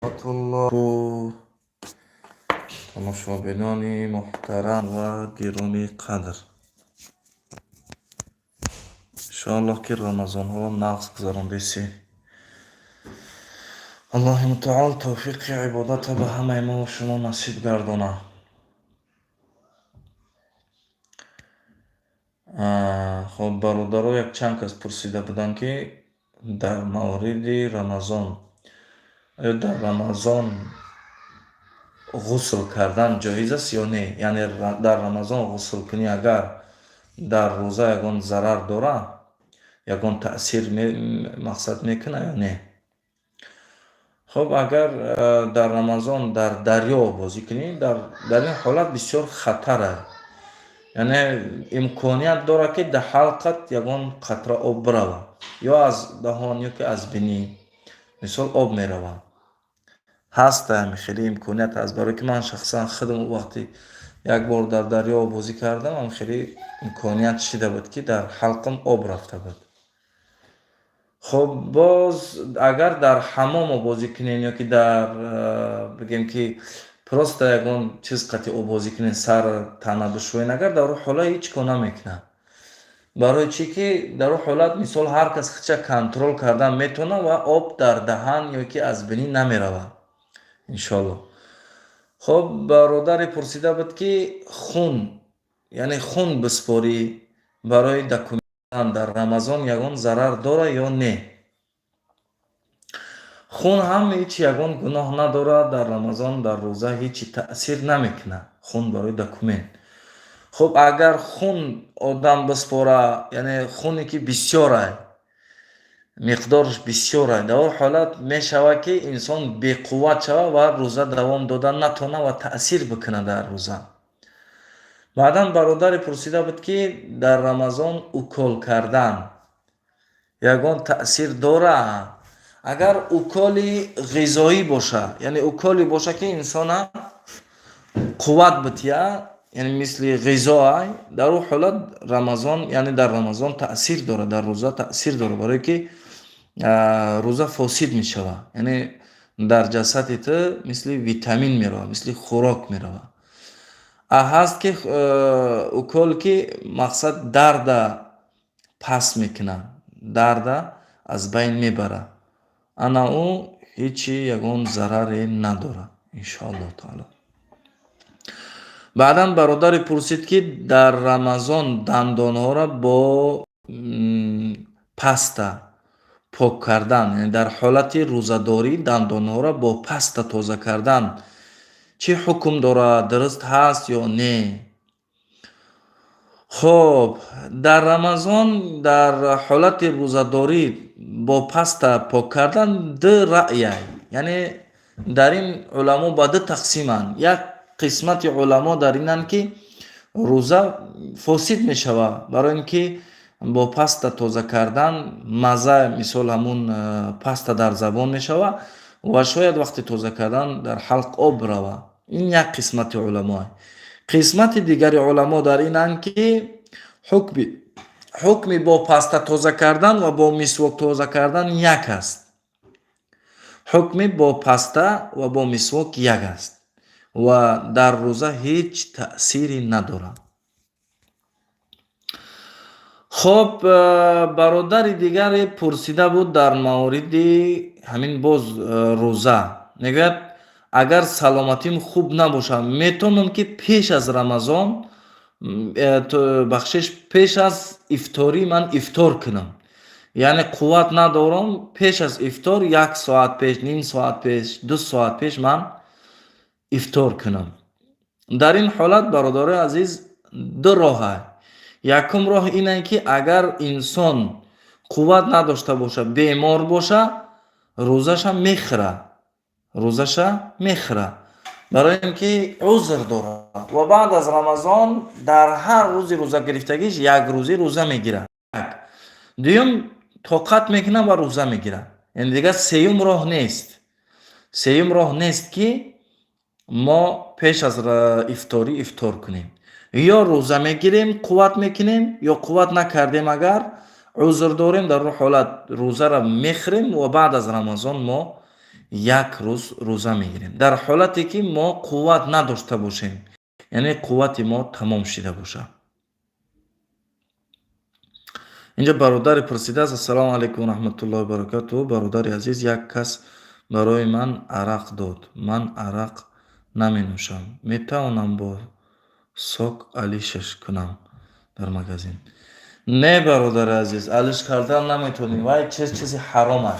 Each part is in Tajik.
الله تماشابینان محترم و گرامی قدر، انشاءالله که رمضان ها نقص گذارنده سی. الله متعال توفیق عبادت به همه ما و شما نصیب گردانه. خب برادرها یک چند کس پرسیده بودن که در مورد رمضان آیا در رمضان غسل کردن جایز است یا نه؟ یعنی در رمضان غسل کنی اگر در روزه یگان ضرر داره، یگان تأثیر مقصد میکنه یا نه؟ خب اگر در رمضان در دریا بازی کنی، در این حالت بسیار خطره، یعنی امکانیت داره که در حلقت یگان قطره آب بروه یا از دهان یا که از بینی مثال آب میروه. هست خیلی امکانیت هست، برای که من شخصا خودم وقتی یک بار در دریا بازی کردم هم خیلی امکانیت شده بود که در حلقم آب رفته بود. خب باز اگر در حمام بازی کنین یا که در بگیم که پروست یکون چیز قطعی آب بازی کنین سر تنه بشوین، اگر در حالا هیچ کنه میکنه. برای چی که در حالت مثال هر کس خودش کنترل کردن میتونه و آب در دهان یا که از بینی نمیروه انشالله. خب برادر پرسیده بود که خون، یعنی خون بسپاری برای دکومنتان در رمضان یگان ضرر داره یا نه؟ خون هم هیچ یگان گناه نداره، در رمضان در روزه هیچ تأثیر نمیکنه خون برای دکومنت. خب اگر خون آدم بسپاره، یعنی خونی که بسیاره، مقدارش بسیاره، در حالت میشود که انسان بی قوت شود و روزه دوام دادن نتونه و تأثیر بکنه در روزه. بعدم برادر پرسیده بود که در رمضان اکل کردن یگان تأثیر داره؟ اگر اکل غذایی باشه، یعنی اکلی باشه که انسان قوت بتیه، یعنی مثل غذا، در اون حالت رمضان، یعنی در رمضان تأثیر داره، در روزه تأثیر داره، برای که روزه فاسد می شود، یعنی در جسد تو مثل ویتامین می روه، مثل خوراک می روه. هست که اکل که مقصد درد پس میکنه، درد از بین میبره، انا او هیچی یگان ضرری نداره انشاءالله تعالی. بعدم برادر پرسید که در رمضان دندان ها را با پستا پاک کردن، یعنی در حالت روزه‌داری دندان ها را با پستا تازه کردن چه حکم داره؟ درست هست یا نه؟ خب در رمضان در حالت روزه‌داری با پستا پاک کردن دو رأیه، یعنی در این علما با دو تقسیمن. یک قسمت علما در اینن که روزه فاسد می شود، برای اینکه با پستا تازه کردن مزه مثال همون پستا در زبان می شود و شاید وقتی تازه کردن در حلق آب روه. این یک قسمت علما. قسمت دیگر علما در اینن که حکم با پستا تازه کردن و با مسواک تازه کردن یک است. حکم با پستا و با مسواک یک است و در روزه هیچ تأثیری نداره. خب برادر دیگر پرسیده بود در مورد همین باز روزه، میگوید اگر سلامتیم خوب نباشه میتونم که پیش از رمضان بخشش پیش از افطاری من افطار کنم، یعنی قوت ندارم پیش از افطار 1 ساعت پیش، نیم ساعت پیش، 2 ساعت پیش من افطار کنم. در این حالت برادر عزیز دو راه. یکم راه اینه که اگر انسان قوت نداشته باشه، بیمار باشه، روزش میخره، برای اینکه عذر داره و بعد از رمضان در هر روزی روزه گرفتگیش یک روزی روزه میگیره، دوم طاقت میکنه و روزه میگیره. یعنی دیگه سیوم راه نیست که ما پیش از افطاری افطار کنیم، یا روزه میگیریم قوت میکنیم، یا قوت نکردیم اگر عذر داریم در حالت روزه را میخریم و بعد از رمضان ما یک روز روزه میگیریم. در حالتی که ما قوت نداشته باشیم، یعنی قوت ما تمام شده باشه. اینجا برادر پرسیده است: السلام علیکم رحمت الله و برکاته. برادر عزیز، یک کس برای من عرق داد. من عرق نمی نوشم. می توانم با سوک علیشش کنم در مغازه؟ نه برادر عزیز، علیش کردن نمیتونی. وای چیزی حرامه.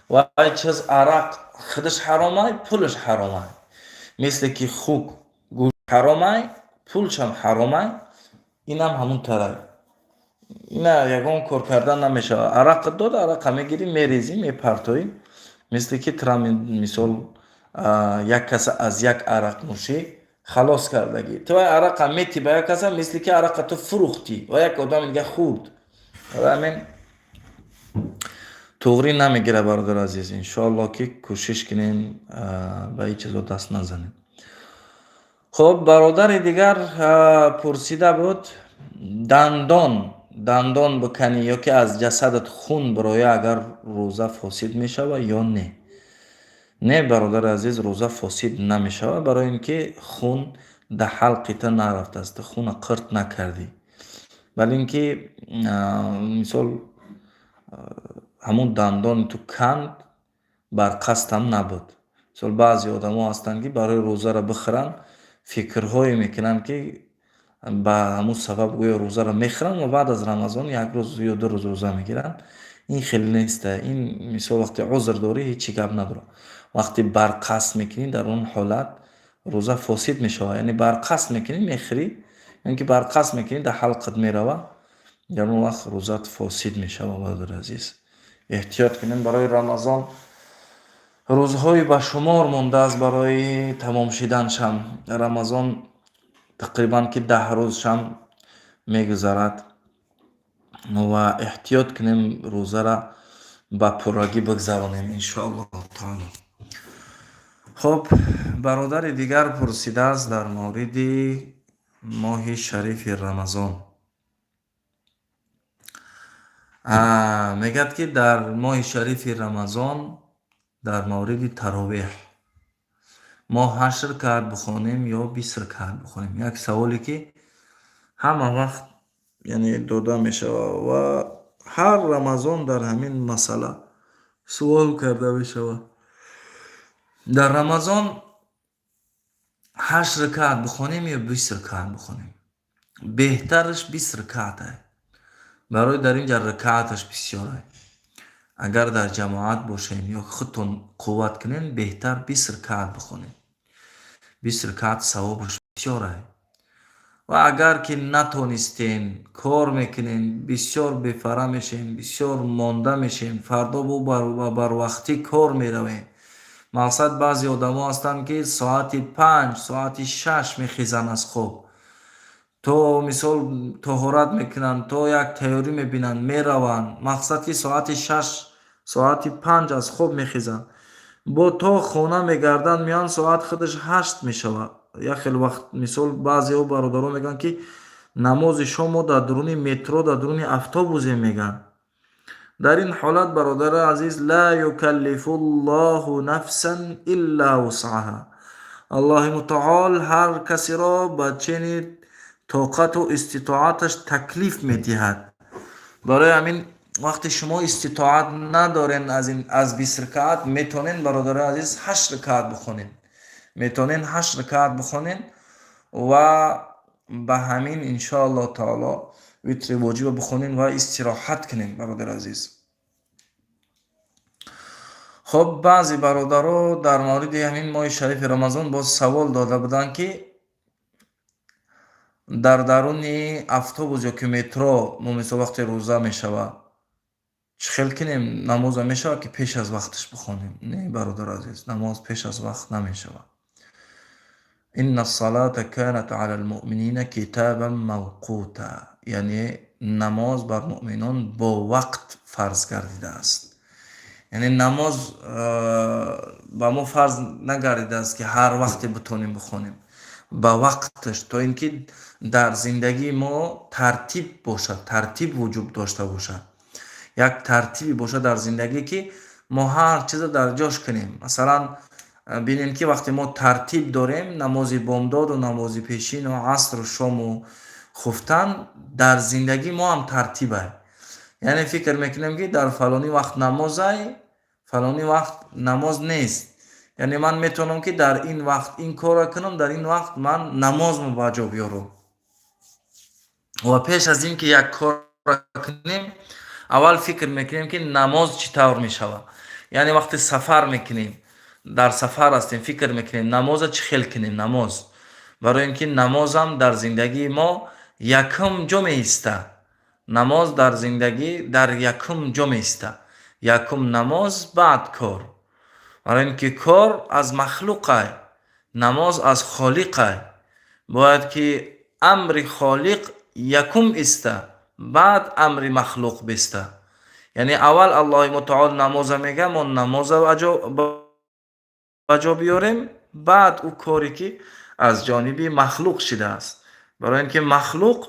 وای چیز عرق خودش حرامه، پولش حرامه. مثل که خوک گوش حرامه، پولش هم حرامه. این هم همون طرح. اینا یگان کار کردن نمیشه. عرق داد، عرق میگیری میریزی میپرتوی. مثل که مثال یک کس از یک عرق نوشی خلاص کردگی، تو عرق میتی به یک کس مثل که عرق تو فروختی و یک آدم دیگه خورد. و همین توغری نمیگیره برادر عزیز. انشاءالله که کوشش کنین به این چیزا دست نزنین. خب برادر دیگر پرسیده بود: دندان بکنی یا که از جسدت خون برای اگر روزه فاسد میشوه یا نه؟ نه برادر عزیز، روزه فاسد نمیشوه، برای اینکه خون در حلقت نرفته است، خون قرط نکردی. ولی اینکه مثال همون دندان تو کند بر قصد هم نبود. مثال بعضی آدم ها هستند که برای روزه را بخورن فکرهایی میکنن که به همون سبب گویا روزه را میخورن و بعد از رمضان یک روز یا 2 روز روزه میگیرن. این خیلی نیسته. این مثال وقتی عذر داری هیچی گپ نداره. وقتی بر قصد میکنی در اون حالت روزه فاسد میشه. یعنی بر قصد میکنی میخوری، یعنی که بر قصد میکنی در حلقت میروه، در اون وقت روزت فاسد میشه. برادر عزیز احتیاط کنیم. برای رمضان روزهای به شمار مونده است برای تمام شدنش. هم رمضان تقریبا که 10 روزش هم میگذرد و احتیاط کنیم روزه را به پرگی بگذرانیم انشاءالله تعالی. خب برادر دیگر پرسیده است در مورد ماه شریف رمضان. میگد که در ماه شریف رمضان در مورد تراویح ما 8 رکعت بخونیم یا 20 رکعت بخونیم؟ یک سوالی که همه وقت یعنی داده میشه و هر رمضان در همین مسئله سوال کرده میشه. در رمضان 8 رکعت بخونیم یا 20 رکعت بخونیم؟ بهترش 20 رکعت ہے، برای در اینجا رکعتش بسیاره. اگر در جماعت باشین یا خودتون قوت کنین بهتر 20 رکعت بخونین. 20 رکعت ثوابش بسیاره. و اگر که نتونستین کار میکنین بسیار بفره میشین، بسیار مانده میشین، فردا بر وقتی کار میروین. مقصد بعضی آدم ها هستن که ساعت 5 ساعت 6 میخیزن از خواب، تو مثال طهارت میکنن، تو یک تیاری میبینن میرون، مقصد که ساعت 6 ساعت 5 از خواب میخیزن، با تو خونه میگردن میان ساعت خودش 8 میشود. یا خیلی وقت مثال بعضی ها برادران میگن که نماز شما در درون مترو در درون اتوبوس میگن. در این حالت برادر عزیز لا یکلف الله نفسا الا وسعها. الله متعال هر کسی را به چنین طاقت و استطاعتش تکلیف میدهد. برای همین وقتی شما استطاعت ندارین از 20 رکعت میتونین برادر عزیز 8 رکعت بخونین. میتونین 8 رکعت بخونین و به همین انشاءالله تعالی وتر واجب بخونین و استراحت کنین برادر عزیز. خب بعضی برادرها در مورد همین ماه شریف رمضان باز سوال داده بودن که در درون اتوبوس یا که مترو مثلا وقتی روزه میشوه چخیل کنیم نماز میشوه که پیش از وقتش بخونیم؟ نه برادر عزیز، نماز پیش از وقت نمیشوه. ان الصلاة كانت على المؤمنین کتابا موقوتا، یعنی نماز بر مؤمنان با وقت فرض گردیده است. یعنی نماز با ما فرض نگردیده است که هر وقت بتونیم بخونیم، با وقتش، تا اینکه در زندگی ما ترتیب باشد، ترتیب وجود داشته باشد، یک ترتیبی باشد در زندگی که ما هر چیز در جاش کنیم. مثلا بینیم که وقتی ما ترتیب داریم، نماز بامداد و نماز پیشین و عصر و شام و خفتن، در زندگی ما هم ترتیبه. یعنی فکر میکنیم که در فلانی وقت نمازه، فلانی وقت نماز نیست. یعنی من میتونم که در این وقت این کار کنم، در این وقت من نماز با جا بیارم. و پیش از این که یک کار کنیم، اول فکر میکنیم که نماز چطور میشود. یعنی وقتی سفر میکنیم، در سفر هستیم، فکر میکنیم نماز چه خیل کنیم نماز، برای اینکه نماز هم در زندگی ما یکم جا میسته. نماز در زندگی در یکم جا میسته. یکم نماز بعد کار، برای اینکه کار از مخلوقه، نماز از خالقه. باید که امر خالق یکم استه، بعد امر مخلوق بسته. یعنی اول الله متعال نماز میگه، ما نماز بجا بیاریم، بعد او کاری که از جانبی مخلوق شده است. برای اینکه مخلوق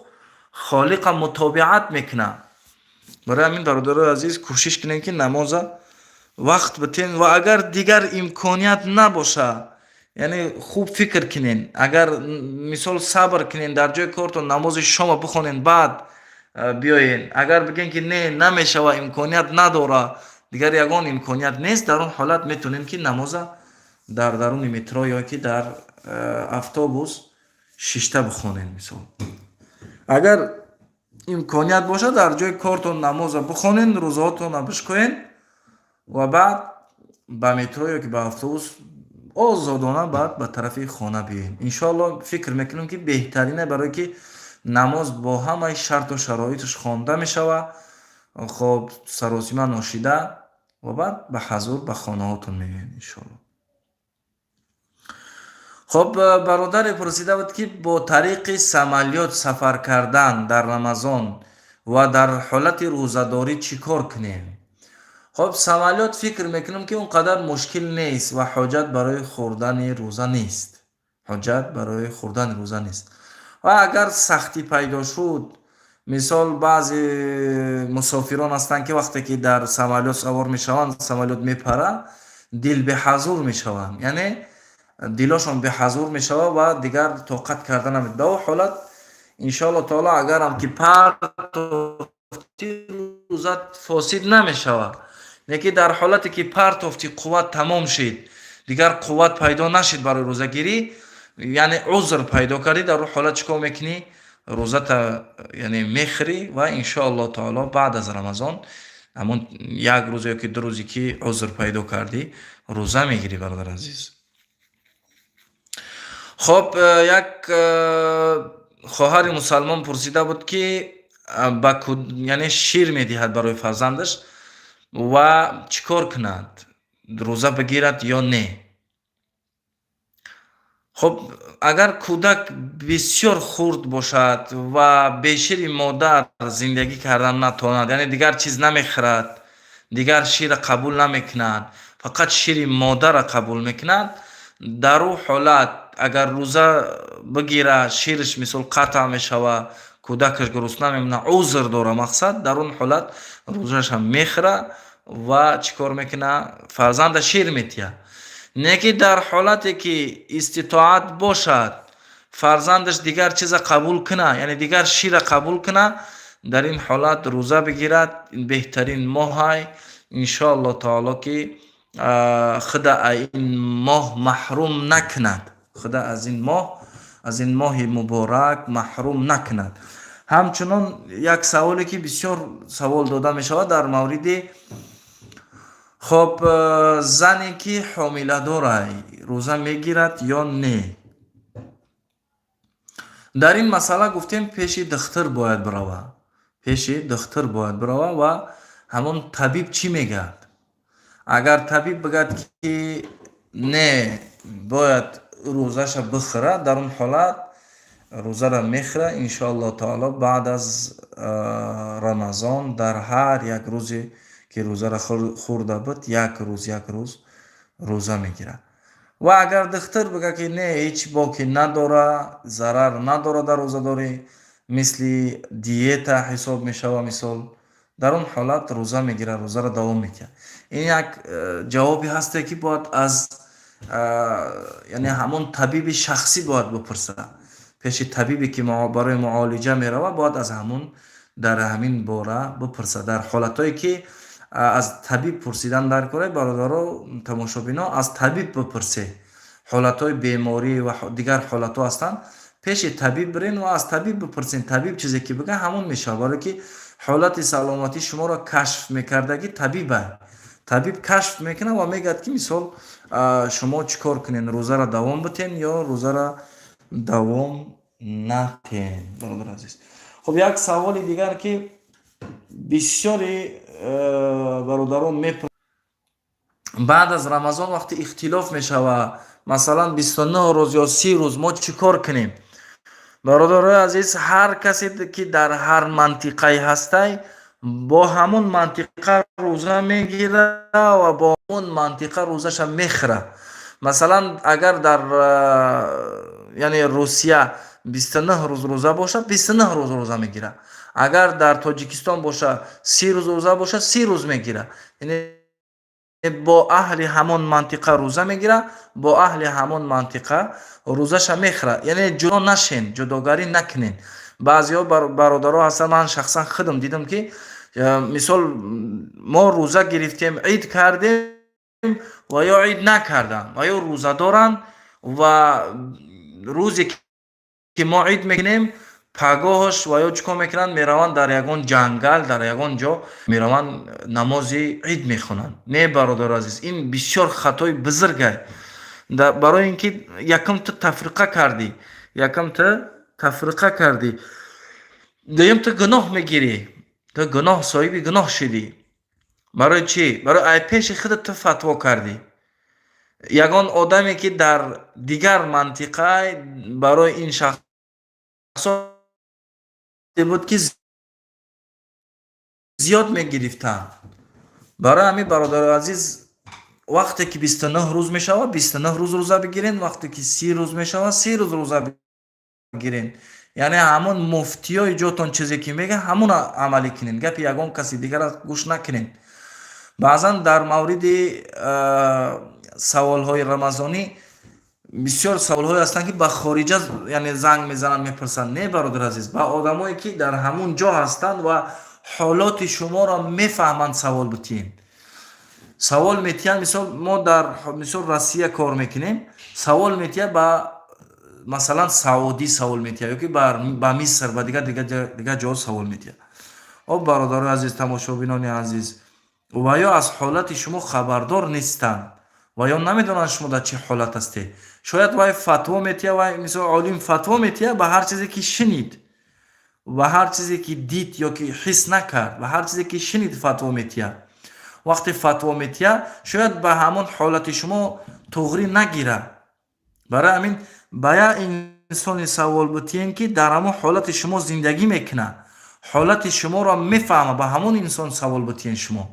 خالق متابعت میکنه. برای همین برادران عزیز کوشش کنین که نماز وقت بتین. و اگر دیگر امکانیت نباشه، یعنی خوب فکر کنین، اگر مثال صبر کنین، در جای کارتون نماز شما بخونین بعد بیاین. اگر بگین که نه نمیشه و امکانیت نداره، دیگر یگان امکانیت نیست، در اون حالت میتونین که نماز در درون مترو یا که در اتوبوس شیشته بخونین. مثال اگر امکانیت باشه در جای کارتون نماز بخونین، روزاتون بشکنین و بعد به مترو یا که به اتوبوس آزادانه بعد به طرف خانه بیاین. انشاءالله فکر میکنم که بهترینه، برای که نماز با همه شرط و شرایطش خوانده میشوه. خب سراسیمه نوشیده و بعد به حضور به خانه هاتون میبین انشاءالله. خب برادر پرسیده بود که با طریق سمالیات سفر کردن در رمضان و در حالت روزداری چی کار کنیم؟ خب سمالیات فکر میکنم که اونقدر مشکل نیست و حاجت برای خوردن روزه نیست. حاجت برای خوردن روزه نیست. و اگر سختی پیدا شد، مثال بعضی مسافران هستند که وقتی که در سمالیات سوار میشوند، سمالیات میپره، دل به حضور میشوند، یعنی دلشون به حضور میشوه و دیگر طاقت کردن نمیده. به اون حالت انشاءالله تعالی اگر هم که پرتافتی روزت فاسد نمیشوه، لیکن در حالتی که پرتافتی قوت تمام شد، دیگر قوت پیدا نشد برای روزه گیری، یعنی عذر پیدا کردی، در اون حالت چیکار میکنی؟ روزت یعنی میخری و انشاءالله تعالی بعد از رمضان همون یک روز یا که دو روزی که عذر پیدا کردی روزه میگیری برادر عزیز. خب یک خواهر مسلمان پرسیده بود که یعنی شیر میدهد برای فرزندش و چیکار کند؟ روزه بگیرد یا نه؟ خب اگر کودک بسیار خرد باشد و به شیر مادر زندگی کردن نتواند، یعنی دیگر چیز نمیخورد، دیگر شیر قبول نمیکند، فقط شیر مادر را قبول میکند، در اون حالت اگر روزه بگیره شیرش مثل قطع میشوه، کودکش گرسنه میمونه، عذر داره مقصد، در اون حالت روزش هم میخوره و چیکار میکنه؟ فرزند شیر میتیه. نه در حالتی که استطاعت باشد فرزندش دیگر چیز قبول کنه، یعنی دیگر شیر قبول کنه، در این حالت روزه بگیرد. بهترین ماه انشاءالله تعالی که خدا این ماه محروم نکند، خدا از این ماه مبارک محروم نکند. همچنان یک سوالی که بسیار سوال داده می شود در مورد خب زنی که حامله داره روزه میگیرد یا نه؟ در این مسئله گفتیم پیش دختر باید بروه، پیش دختر باید بروه و همون طبیب چی میگد. اگر طبیب بگد که نه باید روزش بخوره، در اون حالت روزه را میخوره انشاءالله تعالی. بعد از رمضان در هر یک روزی که روزه را خورده بود یک روز روزه میگیره. و اگر دختر بگه که نه هیچ باکی نداره، ضرر نداره در روزه داری، مثل دیت حساب میشوه، مثال дар он ҳолат рӯза мегира, рӯзаро давом мекунад. ин як ҷавоби ҳасте ки бояд аз яъне ҳамон табиби шахсӣ бояд бипурса. пеши табибе ки барои муолиҷа мерава бояд аз ҳамон дар ҳамин бора бипурса. дар ҳолатое ки аз табиб пурсидан дар кораи бародаро тамошобино, аз табиб бипурсе. ҳолатҳои беморӣ ва дигар ҳолатҳо ҳастанд, пеши табиб бирен ва аз табиб бипурсен. табиб чизе ки бигӯяд ҳамон мешавад, барое ки ҳолати саломатии шуморо кашф мекардаги табибай. табиб кашф мекунад ва мегӯяд ки мисол шумо чӣ кор кунен, рӯзаро давом битен ё рӯзаро давом накунен. бародар азиз, хуб як саволи дигар ки бисёри бародарон мепурсанд, баъд аз рамазон вақте ихтилоф мешавад, масалан 29 рӯз ё 30 рӯз мо чӣ кор кунем? бародарои азиз, ҳар касе ки дар ҳар мантиқаи ҳастай бо ҳамон мантиқа рӯза мегира ва бо ҳамон мантиқа рӯзаша мехӯрад. масалан агар дар яъне русия 29 рӯз рӯза боша, 29 рӯз рӯза мегира. агар дар тоҷикистон боша 30 рӯз рӯза боша, 30 рӯз мегира. яъне бо аҳли ҳамон мантиқа рӯза мегира, бо аҳли ҳамон мантиқа рӯзаша мехӯрад. яъне ҷудо нашен, ҷудогарӣ накунен. баъзеҳо бародаро ҳастанд, ман шахсан худам дидам ки мисол мо рӯза гирифтем, ид кардем ва ё ид накардам ва ё рӯза доранд ва рӯзе ки мо ид мекунем пагоҳош ва ё чӣ кор мекунанд, мераванд дар ягон ҷангал, дар ягон ҷо мераванд намози ид мехонанд. не бародар азиз, ин бисёр хатои бузургай. барои ин ки якам ту тафриқа кардӣ, дуюм ту гуноҳ мегирӣ, ту гуноҳ соҳиби гуноҳ шудӣ. барои чӣ? барои ай пеши худат ту фатво кардӣ. ягон одаме ки дар дигар мантиқа барои ин шахсо буд ки зиёд мегирифтанд. барои ҳамин бародари азиз, вақте ки 29 рӯз мешавад, 29 рӯз рӯза бигирен, вақте ки 30 рӯз мешавад, 30 рӯз рӯза бигирен. яъне ҳамон муфтиёи ҷотон чизе ки мегӯяд ҳамон амалӣ кунен, гапи ягон каси дигарро гӯш накунен. баъзан дар мавриди саволҳои рамазонӣ бисёр саволҳое ҳастанд ки ба хориҷа яъне занг мезананд, мепурсанд. не бародар азиз, ба одамое ки дар ҳамон ҷо ҳастанд ва ҳолоти шуморо мефаҳманд савол битиен. савол метиҳанд, мисол мо дар мисол Россия кор мекунем, савол метиҳад ба масалан Саудӣ савол метиҳад, ёки ба Миср, ба дигар ҷо савол метиҳад. бародарои азиз, тамошобинони азиз, ва ё аз ҳолати шумо хабардор нестанд ва ё намедонанд шумо дар чӣ ҳолат ҳастед. шояд вай фатво метиҳад, вай мисол олим фатво метиҳад ба ҳар чизе ки шинид, ба ҳар чизе ки дид ёки ҳис накард, ба ҳар чизе ки шинид фатво метиҳад. вақте фатво метиҳад, шояд ба ҳамон ҳолати шумо туғрӣ нагирад. барои ҳамин ба як инсони савол битиен ки дар ҳамон ҳолати шумо зиндагӣ мекунад, ҳолати шуморо мефаҳмад, ба ҳамон инсон савол битиен шумо,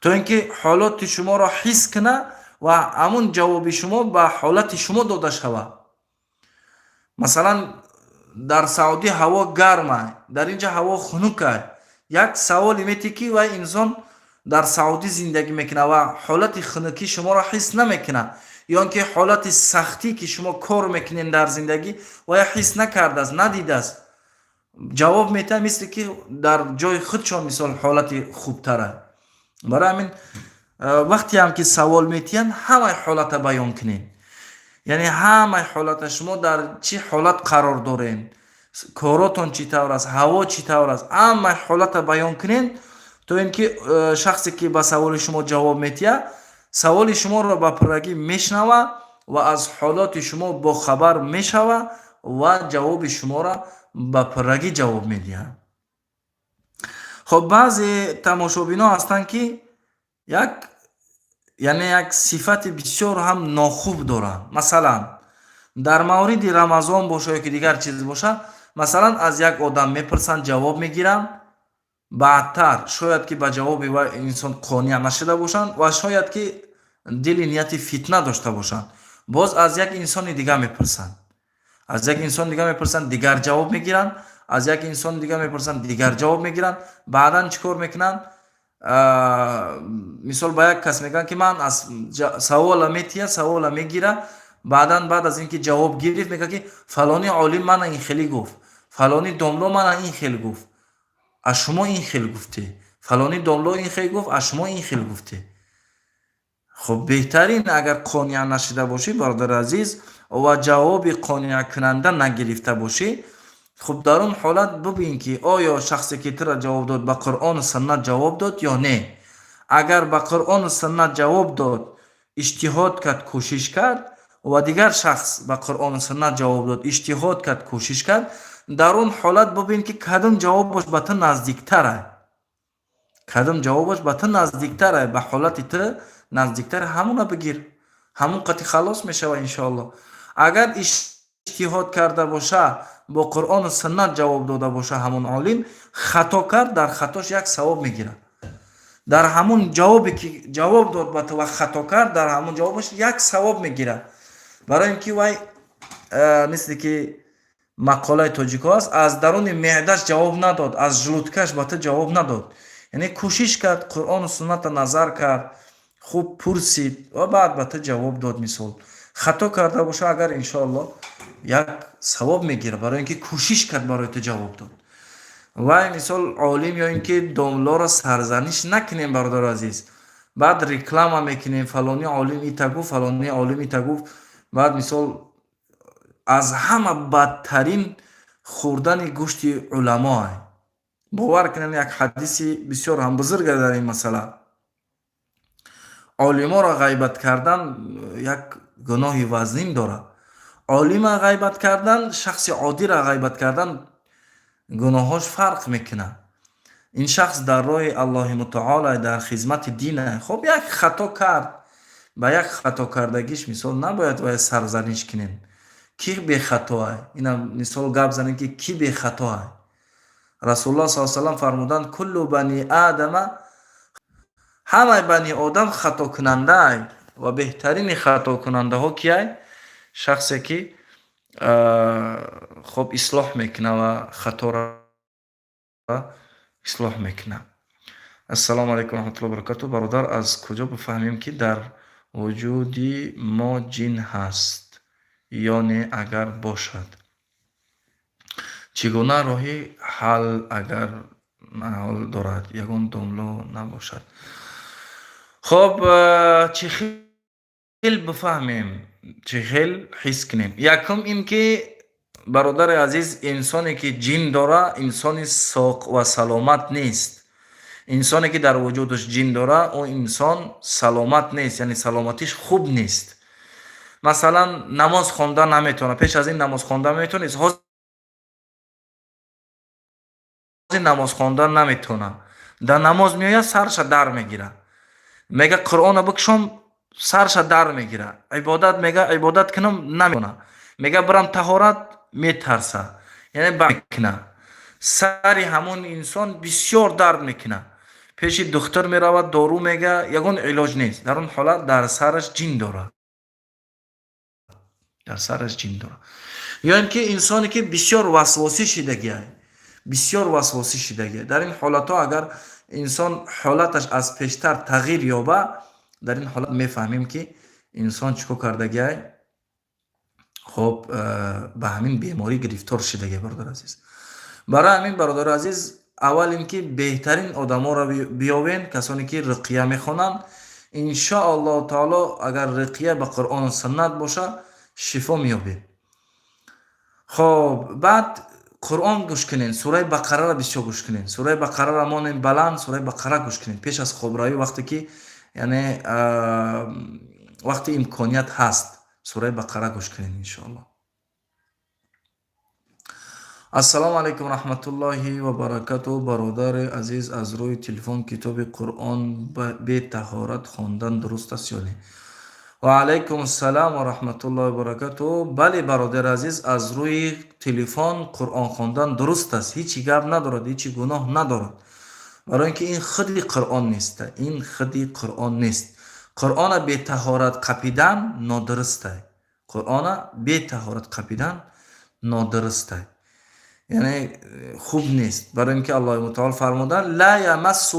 то ин ки ҳолати шуморо ҳис кунад ва ҳамон ҷавоби шумо ба ҳолати шумо дода шавад. масалан дар Саудӣ ҳаво гарма, дар инҷа ҳаво хунукай. як саволи метиҳ ки вай инсон дар Саудӣ зиндагӣ мекунад ва ҳолати хунукӣ шуморо ҳис намекунад, ё ин ки ҳолати сахтӣ ки шумо кор мекунед дар зиндагӣ ва ҳис накардааст, надидааст. ҷавоб метиҳад мисли ки дар ҷои худшон мисол ҳолати хубтара. барои ҳамин вақте ҳам ки савол метиҳанд, ҳамаи ҳолата баён кунед. яъне ҳамаи ҳолата шумо дар чӣ ҳолат қарор доред, коротон чӣ тавр аст, ҳаво чӣ тавр аст, ҳамаи ҳолата баён кунед, то ин ки шахсе ки ба саволи шумо ҷавоб метиҳад, саволи шуморо ба пуррагӣ мешнавад ва аз ҳолоти шумо бохабар мешавад ва ҷавоби шуморо ба пуррагӣ ҷавоб медиҳад. хоб баъзе тамошобинон ҳастанд ки як сифати бисёр ҳам нохуб доранд. масалан дар мавриди рамазон боша ё ки дигар чиз боша, масалан аз як одам мепурсанд, ҷавоб мегиранд, баъдтар шояд ки ба ҷавоби вай инсон қониъ нашуда бошанд ва шояд ки дили нияти фитна дошта бошанд, боз аз як инсони дигар мепурсанд, дигар ҷавоб мегиранд, از یک انسان دیگه میپرسن دیگر جواب میگیرن. بعدا چیکار میکنن؟ مثال با یک کس میگن که من از سوال میتیه سوال میگیره، بعد از اینکه جواب گرفت میگه که فلانی عالم من این خیلی گفت، فلانی داملو من این خیلی گفت، از شما این خیلی گفته، فلانی داملو این خیلی گفت، از شما این خیلی گفته. خب بهترین اگر قانع نشده باشی برادر عزیز و جواب قانع کننده نگرفته باشی، خب در اون حالت ببین که آیا شخصی که تو را جواب داد به قرآن و سنت جواب داد یا نه. اگر به قرآن و سنت جواب داد، اجتهاد کرد، کوشش کرد، و دیگر شخص به قرآن و سنت جواب داد، اجتهاد کرد، کوشش کرد، در اون حالت ببین که کدام جوابش به تو نزدیکتره، کدام جوابش به تو نزدیکتره، به حالت تو نزدیکتره، همون بگیر، همون قطعی خلاص میشه انشاءالله. اگر اجتهاد کرده باشه، با قرآن و سنت جواب داده باشه همون عالم، خطا کرد، در خطاش یک ثواب میگیره. در همون جوابی که جواب داد به تو و خطا کرد، در همون جوابش یک ثواب میگیره. برای اینکه وای مثل که مقاله تاجیکا است، از درون معدهش جواب نداد، از ژلودکش به تو جواب نداد، یعنی کوشش کرد، قرآن و سنت نظر کرد، خوب پرسید و بعد به تو جواب داد. مثال خطا کرده باشه اگر انشاءالله یک ثواب میگیره، برای اینکه کوشش کرد برای تو جواب داد. و مثال عالم یا اینکه داملا را سرزنش نکنیم برادر عزیز، بعد ریکلام میکنیم فلانی عالم ایتا گفت، فلانی عالم ایتا گفت، بعد مثال از همه بدترین خوردن گوشت علما. باور کنین یک حدیثی بسیار هم بزرگ در این مسئله، عالما را غیبت کردن یک گناه وزنین داره. عالم غیبت کردن، شخص عادی را غیبت کردن گناهاش فرق میکنه. این شخص در راه الله متعال در خدمت دینه، خب یک خطا کرد، با یک خطا کردگیش مثال نباید باید سرزنش کنین کی بی خطاه. اینا مثال گپ زنین که کی بی خطاه. رسول الله صلی الله علیه و سلم فرمودند کل بنی آدم، همه بنی آدم خطا کننده و بهترین خطا کننده ها کیه؟ شخصی که خب اصلاح میکنه و خطا را اصلاح میکنه. السلام علیکم رحمة الله برکاته. برادر از کجا بفهمیم که در وجودی ما جن هست یا نه؟ اگر باشد چگونه راهی حل اگر محال دارد یگان داملا نباشد؟ خب چه خیل بفهمیم، چه خیل حس کنیم؟ یکم این که برادر عزیز انسانی که جن داره انسانی ساق و سلامت نیست. انسانی که در وجودش جن داره او انسان سلامت نیست، یعنی سلامتیش خوب نیست. مثلا نماز خوندن نمیتونه، پیش از این نماز خوندن میتونه، نماز خوندن نمیتونه، در نماز میآید سرش در میگیره، میگه قرآن بکشم سرش در میگیره، عبادت میگه عبادت کنم نمیکنه، میگه برم طهارت میترسه، یعنی بکنه. سری همون انسان بسیار درد میکنه، پیش دکتر میرود دارو میگه یگان علاج نیست، در اون حالت در سرش جن داره، در سرش جن داره. یا اینکه انسانی که بسیار وسواسی شدگیه، بسیار وسواسی شدگیه، در این حالت ها اگر انسان حالتش از پیشتر تغییر یابه، در این حالت میفهمیم که انسان چیکار کردگیه، خب به همین بیماری گرفتار شدگیه برادر عزیز. برای همین برادر عزیز اول اینکه بهترین آدما را بیاوین، کسانی که رقیه میخونن، ان شاء الله تعالی اگر رقیه به قرآن و سنت باشه شفا مییابید. خب بعد قرآن گوش کنین، سوره بقره را بسیار گوش کنین، سوره بقره را مانین بلند، سوره بقره گوش کنین پیش از خواب روی، وقتی که یعنی وقتی امکانیت هست سوره بقره گوش کنین ان شاء الله. السلام علیکم رحمت الله و برکاته. برادر عزیز از روی تلفن کتاب قرآن به طهارت خواندن درست است یا نه؟ و علیکم السلام و رحمت الله و برکاته. بله برادر عزیز از روی تلفن قرآن خواندن درست است، هیچی گپ ندارد، هیچی گناه ندارد، برای اینکه این خودی قرآن نیست، این خودی قرآن نیست. قرآن به طهارت قپیدن نادرسته، قرآن به طهارت قپیدن نادرسته. یعنی خوب نیست، برای اینکه الله متعال فرمودن لا یمسه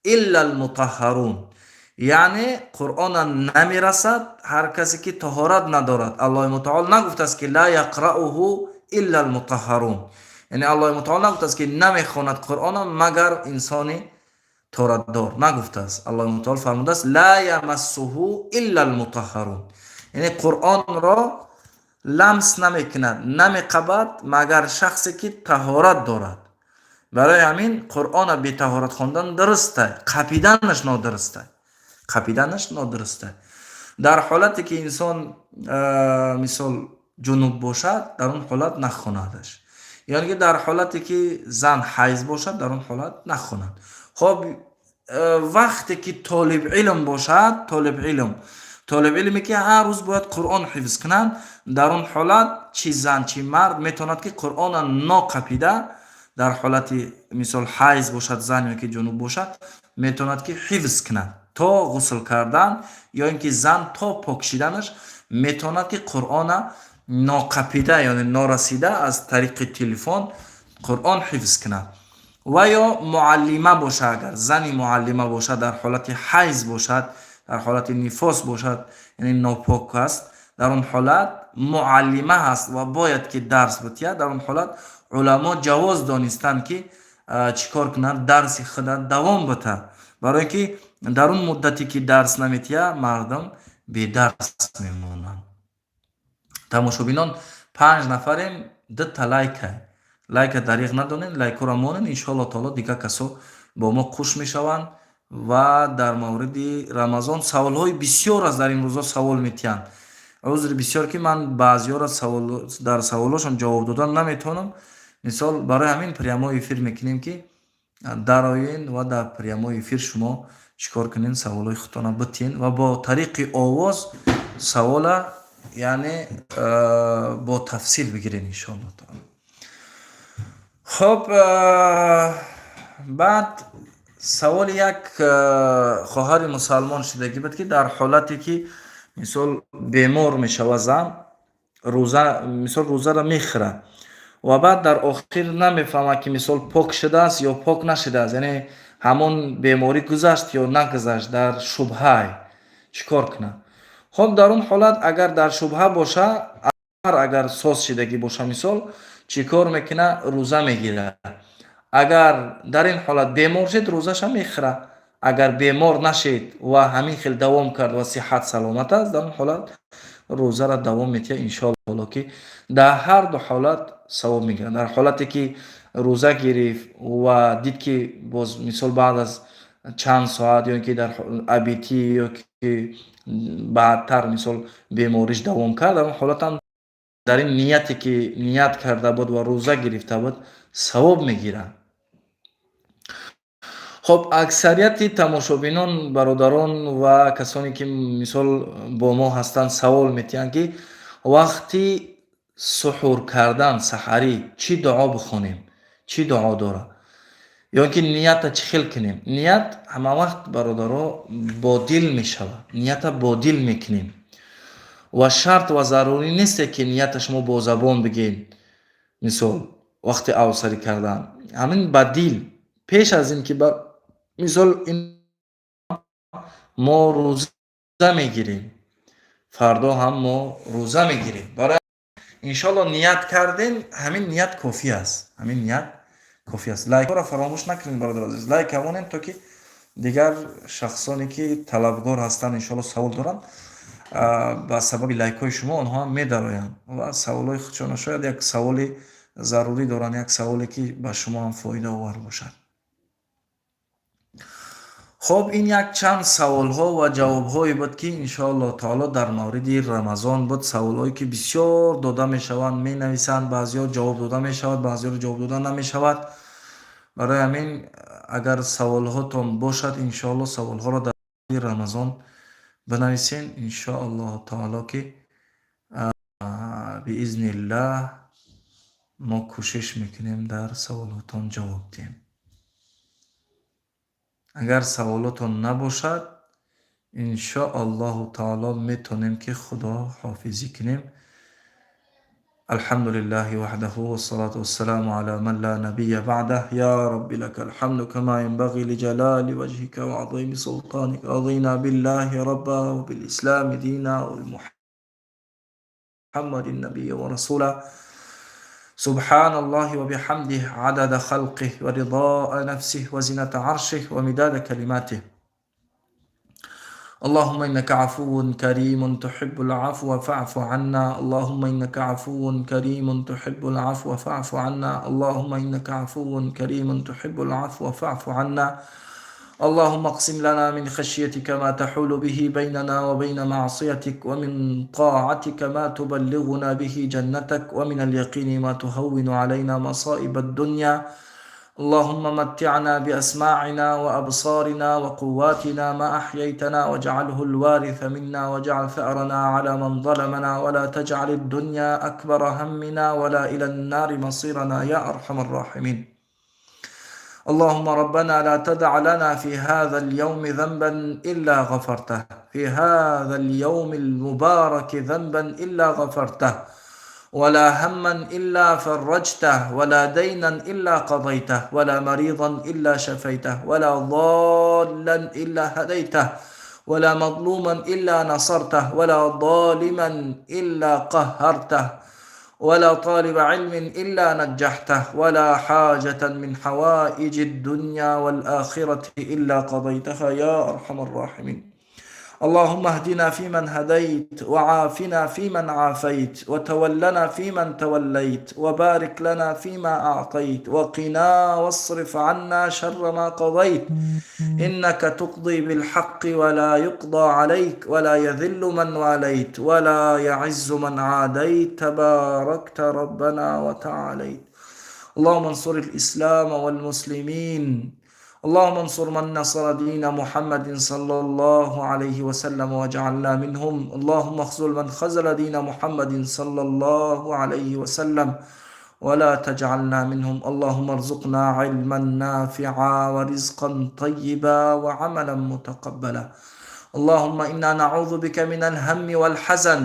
الا المطهرون، یعنی قرآن نمیرسد هر کسی که طهارت ندارد. الله متعال نگفته است که لا یقرأه الا المطهرون، یعنی الله متعال نگفته است که نمیخواند قرآن مگر انسانی طهارت دار، نگفته است. الله متعال فرموده است لا یمسه الا المطهرون، یعنی قرآن را لمس نمیکند، نمیقبد مگر شخصی که طهارت دارد. برای همین قرآن بی طهارت خواندن درسته، قپیدنش نادرسته، قپیدنش نادرسته. در حالتی که انسان مثال جنوب باشد در اون حالت نخواندش، یعنی که در حالتی که زن حیض باشد در اون حالت نخواند. خب وقتی که طالب علم باشد، طالب علمی که هر روز باید قرآن حفظ کنند، در اون حالت چی زن چی مرد میتواند که قرآن ناقپیده در حالت مثال حیض باشد زن یا که جنوب باشد میتواند که حفظ کند تا غسل کردن، یا اینکه زن تا پاک شدنش میتواند که قرآن ناقپیده یعنی نارسیده از طریق تلفن قرآن حفظ کند. و یا معلمه باشد، اگر زنی معلمه باشد در حالت حیض باشد، در حالت نفاس باشد یعنی ناپاک است، در اون حالت معلمه هست و باید که درس بتید، در اون حالت علما جواز دانستند که چیکار کنند، درس خود دوام بده، برای که در اون مدتی که درس نمیتید مردم بی درس میمونند. تماشابینان 5 نفریم، 2 تا لایک دریغ ندانین، لایک را مانین، انشاءالله تعالی دیگه کسا با ما خوش میشوند. و در مورد رمضان سوالهای بسیار از در این روزا سوال میتیند. عذر بسیار که من بعضی را در سوالاشون جواب دادن نمیتونم، مثال برای همین پریامای افیر میکنیم که درآیین و در پریامای افیر شما چیکار کنین، سوالای خودتان بتین و با طریق آواز سوال یعنی با تفصیل بگیرین انشاءالله تعالی. خب بعد سوال یک خواهر مسلمان شدگی بود که در حالتی که مثال بیمار میشود زن، روزه را میخوره و بعد در آخر نمیفهمه که مثال پاک شده است یا پاک نشده است، یعنی همون بیماری گذشت یا نگذشت، در شبهه چیکار کنه؟ خب در اون حالت اگر در شبهه باشه، اگر ساز شدگی باشه مثال چیکار میکنه؟ روزه میگیره. اگر در این حالت بیمار شد روزش هم میخوره، اگر بیمار نشد و همین خیل دوام کرد و صحت سلامت است، در اون حالت روزه را دوام میتیه انشاءالله که در هر دو حالت ثواب میگیره. در حالتی که روزه گرفت و دید که باز مثال بعد از چند ساعت یا اینکه در ابیتی یا که بعدتر مثال بیماریش دوام کرد، در اون حالت هم در این نیتی که نیت کرده بود و روزه گرفته بود ثواب میگیره. خب اکثریت تماشابینان برادران و کسانی که مثال با ما هستند سوال میتیند که وقتی سحور کردن سحری چی دعا بخونیم، چی دعا داره، یا اینکه نیت چی خیل کنیم. نیت همه وقت برادرها با دل میشود، نیت با دل میکنیم و شرط و ضروری نیست که نیت شما با زبان بگین. مثال وقتی اوسری کردن همین با دل، پیش از این که مثال ما روزه میگیریم، فردا هم ما روزه میگیریم، برای انشالله نیت کردین، همین نیت کافی است، همین نیت کافی است. لایک را فراموش نکنین برادر عزیز، لایک کنین تا که دیگر شخصانی که طلبگار هستن انشالله سوال دارن با سبب لایک های شما آنها میدرآیند و سوال های خودشان شاید یک سوال ضروری دارن، یک سوالی که به شما هم فایده آور باشد. خب این یک چند سوال ها و جواب هایی بود که انشاءالله تعالی در مورد رمضان بود. سوال هایی که بسیار داده می شوند، می نویسند، بعضی ها جواب داده می شود، بعضی ها جواب داده نمی شود. برای همین اگر سوال هاتون باشد انشاءالله سوال ها را در مورد رمضان بنویسین انشاءالله تعالی که باذن الله ما کوشش میکنیم در سوالاتون جواب دهیم. اگر سوالاتون نباشد انشاءالله تعالی میتونیم که خدا حافظی کنیم الحمد لله وحده والصلاة والسلام على من لا نبي بعده. يا رب لك الحمد كما ينبغي لجلال وجهك وعظيم سلطانك. رضينا بالله ربا وبالإسلام دينا وبمحمد النبي ورسولا. سبحان الله وبحمده عدد خلقه ورضاء نفسه وزنة عرشه ومداد كلماته. اللهم إنك عفو كريم تحب العفو فاعف عنا. اللهم إنك عفو كريم تحب العفو فاعف عنا. اللهم إنك عفو كريم تحب العفو فاعف عنا. اللهم اقسم لنا من خشيتك ما تحول به بيننا وبين معصيتك، ومن طاعتك ما تبلغنا به جنتك، ومن اليقين ما تهون علينا مصائب الدنيا. اللهم متعنا بأسماعنا وأبصارنا وقواتنا ما أحييتنا، واجعله الوارث منا، واجعل ثأرنا على من ظلمنا، ولا تجعل الدنيا أكبر همنا ولا إلى النار مصيرنا يا أرحم الراحمين. اللهم ربنا لا تدع لنا في هذا اليوم ذنبا إلا غفرته، في هذا اليوم المبارك ذنبا إلا غفرته، ولا هما إلا فرجته، ولا دينا إلا قضيته، ولا مريضا إلا شفيته، ولا ضالا إلا هديته، ولا مظلوما إلا نصرته، ولا ظالما إلا قهرته، ولا طالب علم إلا نجحته، ولا حاجة من حوائج الدنيا والآخرة إلا قضيتها يا أرحم الراحمين. اللهم اهدنا فيمن هديت، وعافنا فيمن عافيت، وتولنا فيمن توليت، وبارك لنا فيما أعطيت، وقنا واصرف عنا شر ما قضيت. إنك تقضي بالحق ولا يقضى عليك، ولا يذل من واليت، ولا يعز من عاديت، تباركت ربنا وتعاليت. اللهم انصر الإسلام والمسلمين. اللهم انصر من نصر دين محمد صلى الله عليه وسلم واجعلنا منهم. اللهم اخذل من خذل دين محمد صلى الله عليه وسلم ولا تجعلنا منهم. اللهم ارزقنا علما نافعا ورزقا طيبا وعملا متقبلا. اللهم إنا نعوذ بك من الهم والحزن،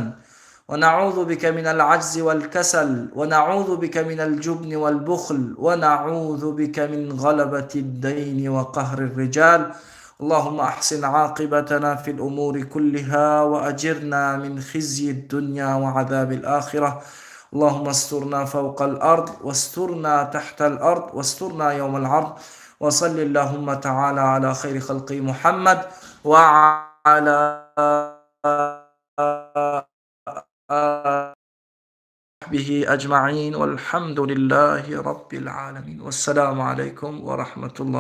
ونعوذ بك من العجز والكسل، ونعوذ بك من الجبن والبخل، ونعوذ بك من غلبة الدين وقهر الرجال. اللهم أحسن عاقبتنا في الأمور كلها، وأجرنا من خزي الدنيا وعذاب الآخرة. اللهم استرنا فوق الأرض، واسترنا تحت الأرض، واسترنا يوم العرض. وصل اللهم تعالى على خير خلق محمد وعلى به أجمعين، والحمد لله رب العالمين. والسلام عليكم ورحمة الله.